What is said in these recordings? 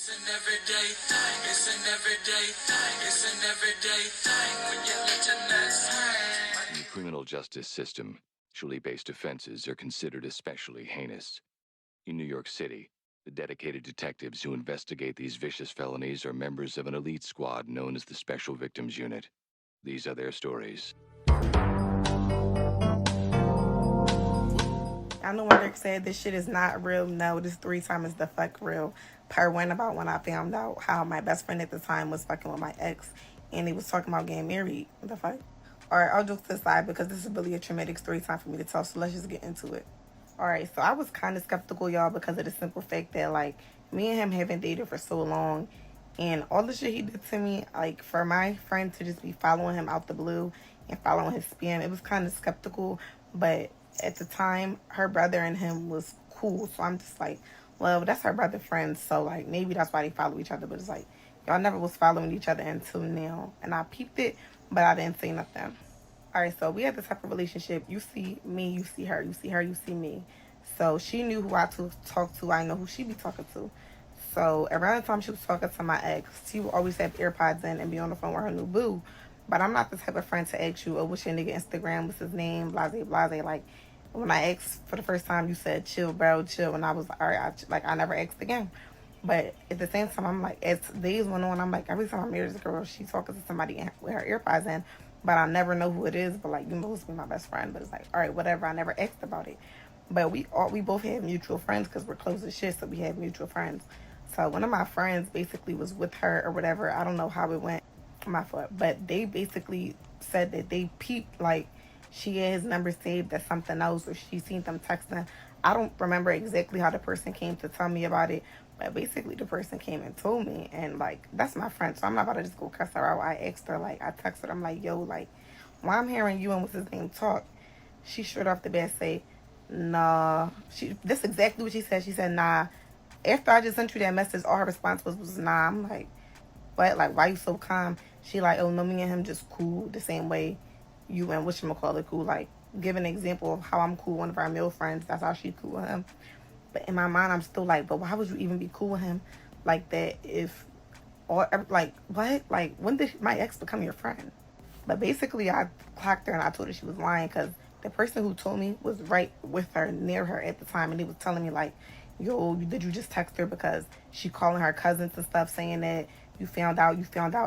It's an everyday thing. It's an everyday thing. It's an everyday thing when you let your nuts hang. In the criminal justice system, sexually-based offenses are considered especially heinous. In New York City, the dedicated detectives who investigate these vicious felonies are members of an elite squad known as the Special Victims Unit. These are their stories. I know when Dirk said this shit is not real. No, this 3 times is the fuck real. Part one about when I found out how my best friend at the time was fucking with my ex and he was talking about getting married. What the fuck? Alright, I'll jokes aside because this is really a traumatic story time for me to tell, so let's just get into it. Alright, so I was kind of skeptical, y'all, because of the simple fact that, like, me and him haven't dated for so long, and all the shit he did to me, like, for my friend to just be following him out the blue and following his spam, it was kind of skeptical, but at the time, her brother and him was cool, so I'm just like, well, that's her brother friend, so, like, maybe that's why they follow each other, but it's like, y'all never was following each other until now, and I peeped it, but I didn't say nothing. Alright, so we had this type of relationship. You see me, you see her. You see her, you see me. So she knew who I to talk to. I know who she be talking to. So around the time she was talking to my ex, she would always have AirPods in and be on the phone with her new boo. But I'm not the type of friend to ask you, oh, what's your nigga Instagram? What's his name? Blase, blase. Like, when I asked for the first time, you said, chill, bro, chill. And I was like, all right, I never asked again. But at the same time, I'm like, as days went on, I'm like, every time I meet this girl, she's talking to somebody with her AirPods in, but I never know who it is. But like, you know, who's be my best friend. But it's like, all right, whatever. I never asked about it. But we both have mutual friends because we're close as shit, so we have mutual friends. So one of my friends basically was with her or whatever. I don't know how it went. My fault. But they basically said that they peeped like she had his number saved as something else or she seen them texting. I don't remember exactly how the person came to tell me about it, but basically the person came and told me, and like that's my friend, so I'm not about to just go cuss her out. I asked her, like I texted her, I'm like, yo, like why I'm hearing you and what's his name talk. She straight off the bat say, nah. This exactly what she said. She said, nah. After I just sent you that message, all her response was nah. I'm like, what? Like, why you so calm? She like, oh no, me and him just cool the same way you and whatchamacallit cool. Like, give an example of how I'm cool with one of our male friends. That's how she cool with him. But in my mind, I'm still like, but why would you even be cool with him like that? If or like what? Like, when did my ex become your friend? But basically, I clocked her and I told her she was lying because the person who told me was right with her, near her at the time, and he was telling me like, "Yo, did you just text her because she calling her cousins and stuff, saying that you found out,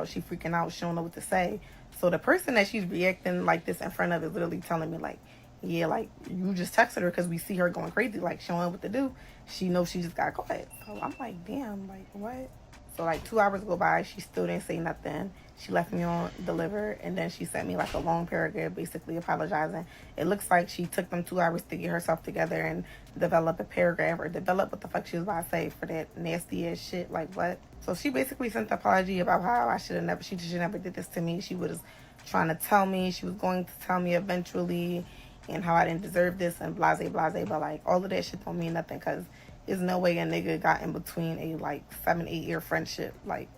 she freaking out, she don't know what to say." So the person that she's reacting like this in front of is literally telling me like, "Yeah, like you just texted her because we see her going crazy, like she don't know what to do. She knows she just got caught." So I'm like, "Damn, like what?" So like 2 hours go by, she still didn't say nothing. She left me on deliver, and then she sent me like a long paragraph basically apologizing. It looks like she took them 2 hours to get herself together and develop a paragraph or develop what the fuck she was about to say for that nasty ass shit. Like what? So she basically sent the apology about how she should never did this to me. She was trying to tell me, she was going to tell me eventually, and how I didn't deserve this and blase blase. But like all of that shit don't mean nothing because there's no way a nigga got in between a like 7-8 year friendship. Like,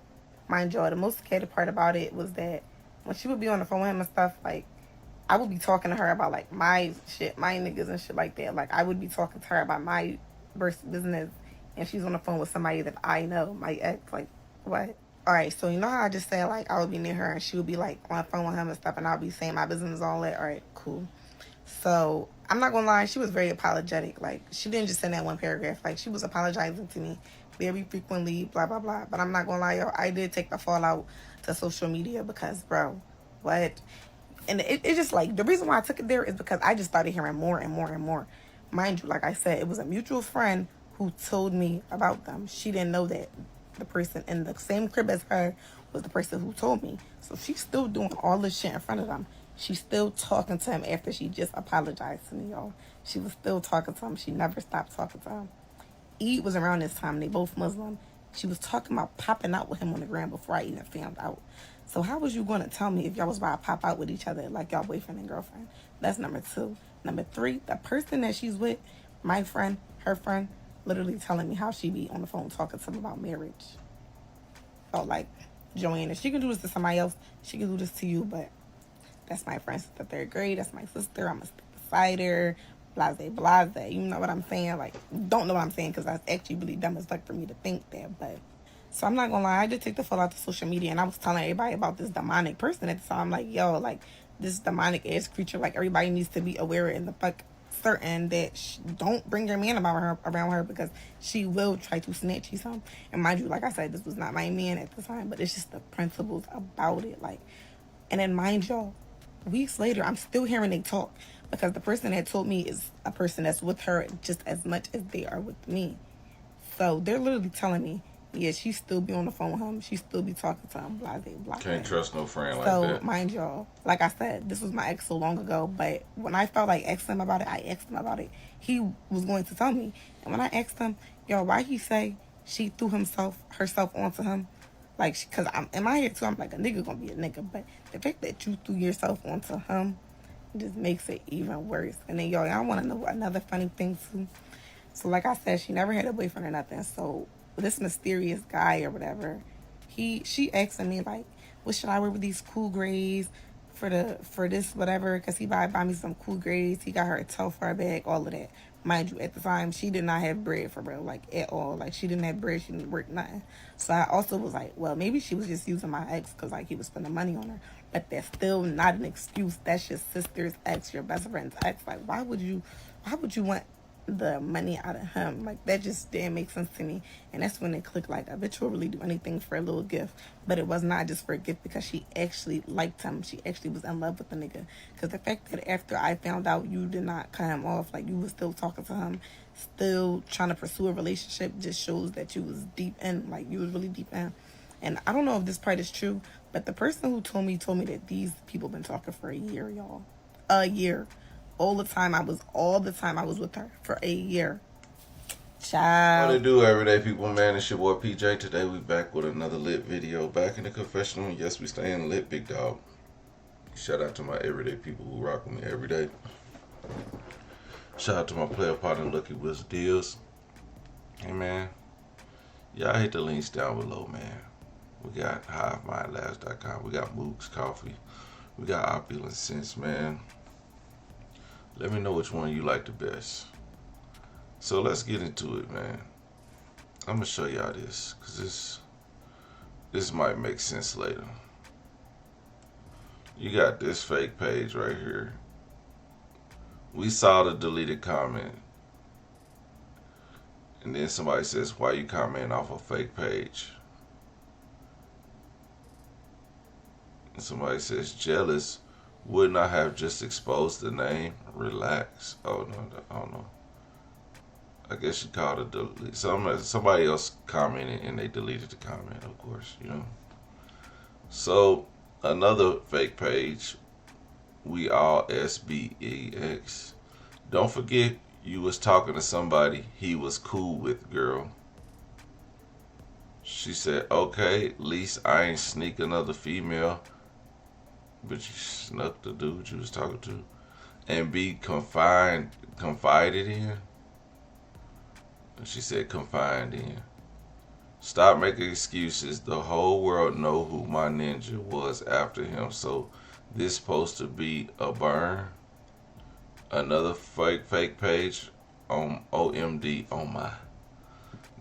mind you, the most scary part about it was that when she would be on the phone with him and stuff, like I would be talking to her about like my shit, my niggas and shit like that. Like I would be talking to her about my business, and she's on the phone with somebody that I know, my ex. Like what? All right, so you know how I just said like I would be near her and she would be like on the phone with him and stuff, and I'll be saying my business and all that. All right, cool. So I'm not gonna lie, she was very apologetic. Like she didn't just send that one paragraph. Like she was apologizing to me very frequently, blah blah blah. But I'm not gonna lie, yo, I did take the fallout to social media because, bro, what? And it just like the reason why I took it there is because I just started hearing more and more and more. Mind you, like I said, it was a mutual friend who told me about them. She didn't know that the person in the same crib as her was the person who told me. So she's still doing all this shit in front of them. She's still talking to him after she just apologized to me, y'all. She was still talking to him. She never stopped talking to him. Eid was around this time. They both Muslim. She was talking about popping out with him on the ground before I even found out. So how was you going to tell me if y'all was about to pop out with each other like y'all boyfriend and girlfriend? That's number two. Number three, the person that she's with, my friend, her friend, literally telling me how she be on the phone talking to him about marriage. Oh, like, Joanna, she can do this to somebody else. She can do this to you, but that's my friend since the third grade. That's my sister. I'm a stick beside her. Blase, blase. You know what I'm saying? Like, don't know what I'm saying because that's actually really dumb as fuck for me to think that. But So I'm not gonna lie, I did take the full out to social media, and I was telling everybody about this demonic person at the time. Like, yo, like this demonic ass creature. Like everybody needs to be aware and the fuck certain that don't bring your man around her because she will try to snatch you some. And mind you, like I said, this was not my man at the time, but it's just the principles about it. Like, and then mind y'all, weeks later, I'm still hearing they talk because the person that told me is a person that's with her just as much as they are with me. So they're literally telling me, yeah, she still be on the phone with him. She still be talking to him, blah, blah, blah. Can't trust no friend like So, that. mind y'all, like I said, this was my ex so long ago, but when I felt like asking him about it, I asked him about it. He was going to tell me. And when I asked him, yo, why he say she threw herself onto him? Like, because I'm in my head too, I'm like, a nigga gonna be a nigga. But the fact that you threw yourself onto him just makes it even worse. And then, y'all want to know another funny thing too? So, like I said, she never had a boyfriend or nothing. So, this mysterious guy or whatever, she asking me like, what should I wear with these cool grays for this whatever? Because he buy me some cool grays. He got her a Telfar bag, all of that. Mind you, at the time, she did not have bread for real, like at all. Like she didn't have bread, she didn't work nothing. So I also was like, well, maybe she was just using my ex because like he was spending money on her. But that's still not an excuse. That's your sister's ex, your best friend's ex. Like why would you want the money out of him? Like that just didn't make sense to me. And that's when it clicked, like a bitch will really do anything for a little gift. But it was not just for a gift because she actually liked him. She actually was in love with the nigga. Because the fact that after I found out you did not cut him off, like you was still talking to him, still trying to pursue a relationship, just shows that you was deep in. Like you was really deep in. And I don't know if this part is true, but the person who told me that these people been talking for a year, y'all. A year. All the time I was with her for a year. Child. What it do, everyday people, man? It's your boy PJ. Today we back with another lit video. Back in the confessional. Yes, we staying lit, big dog. Shout out to my everyday people who rock with me every day. Shout out to my player partner, Lucky Wiz Deals. Hey, man. Y'all hit the links down below, man. We got HiveMindLabs.com. We got Mook's Coffee. We got Opulence Scents, man. Let me know which one you like the best. So let's get into it, man. I'm gonna show y'all this, cause this might make sense later. You got this fake page right here. We saw the deleted comment, and then somebody says, "Why you commenting off a fake page?" And somebody says, "Jealous. Wouldn't I have just exposed the name? Relax." Oh no, I don't know. I guess she called it delete. Somebody else commented and they deleted the comment, of course, you know. So another fake page, we all SBEX. Don't forget you was talking to somebody he was cool with, girl. She said, okay, at least I ain't sneak another female. But you snuck the dude you was talking to. And be confided in. And she said confined in. Stop making excuses. The whole world know who my ninja was after him. So this supposed to be a burn. Another fake page on OMD on my.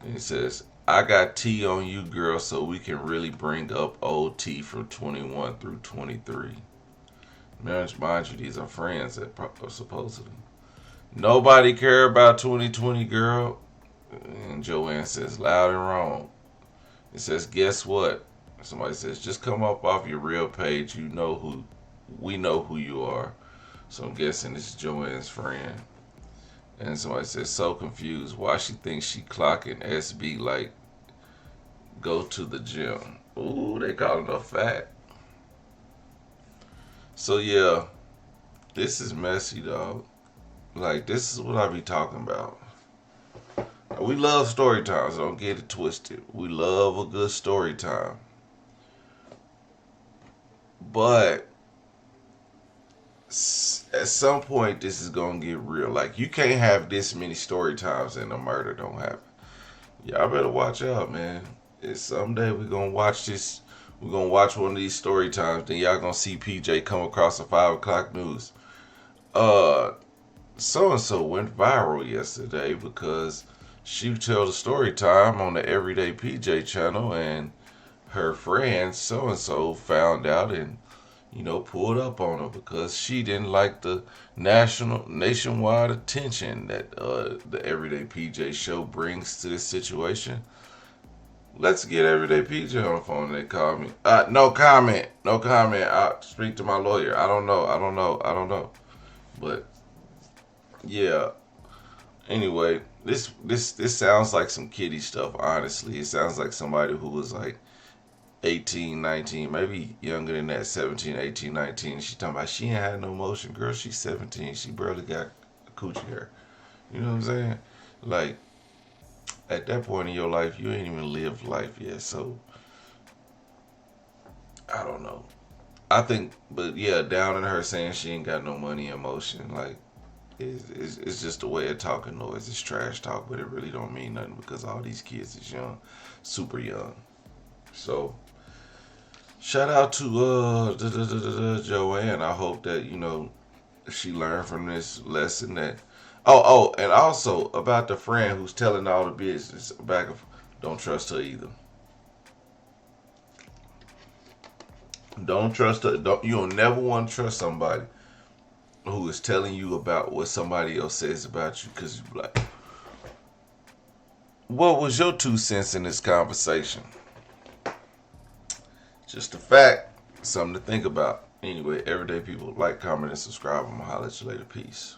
And it says, I got T on you, girl, so we can really bring up old T from 21 through 23. Mind you, these are friends that supposedly. Nobody care about 2020, girl. And Joanne says, loud and wrong. It says, guess what? Somebody says, just come up off your real page. We know who you are. So I'm guessing this is Joanne's friend. And somebody says, so confused. Why she thinks she clocking SB like go to the gym. Ooh, they call it a fat. So yeah, this is messy, dog. Like, this is what I be talking about. We love story times, don't get it twisted. We love a good story time. But at some point, this is going to get real. Like, you can't have this many story times and a murder don't happen. Y'all better watch out, man. It's someday we're going to watch this. We're going to watch one of these story times. Then y'all going to see PJ come across the 5 o'clock news. So-and-so went viral yesterday because she tells a story time on the Everyday PJ channel, and her friend so and so found out and pulled up on her because she didn't like the nationwide attention that the Everyday PJ show brings to this situation. Let's get Everyday PJ on the phone. They call me. No comment. No comment. I'll speak to my lawyer. I don't know. But yeah. Anyway, this sounds like some kiddie stuff. Honestly, it sounds like somebody who was like 18, 19, maybe younger than that, 17, 18, 19. She talking about she ain't had no motion. Girl, she's 17. She barely got coochie hair. You know what I'm saying? Like, at that point in your life, you ain't even lived life yet. So, I don't know. I think, but yeah, down in her saying she ain't got no money and motion, like, it's just a way of talking noise. It's trash talk, but it really don't mean nothing because all these kids is young, super young. So, shout out to Joanne. I hope that she learned from this lesson that. Oh, and also about the friend who's telling all the business back of. Don't trust her either. Don't trust her. You'll never want to trust somebody who is telling you about what somebody else says about you because you're like, what was your 2 cents in this conversation? Just a fact. Something to think about. Anyway, everyday people, like, comment, and subscribe. I'm going to holler at you later. Peace.